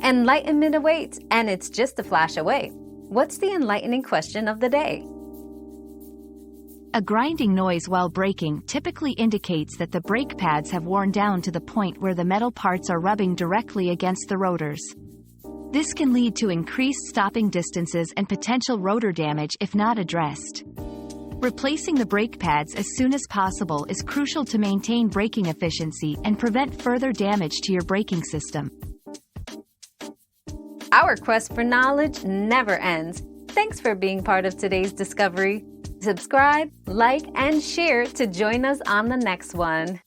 Enlightenment awaits, and it's just a flash away. What's the enlightening question of the day? A grinding noise while braking typically indicates that the brake pads have worn down to the point where the metal parts are rubbing directly against the rotors. This can lead to increased stopping distances and potential rotor damage if not addressed. Replacing the brake pads as soon as possible is crucial to maintain braking efficiency and prevent further damage to your braking system. Our quest for knowledge never ends. Thanks for being part of today's discovery. Subscribe, like, and share to join us on the next one.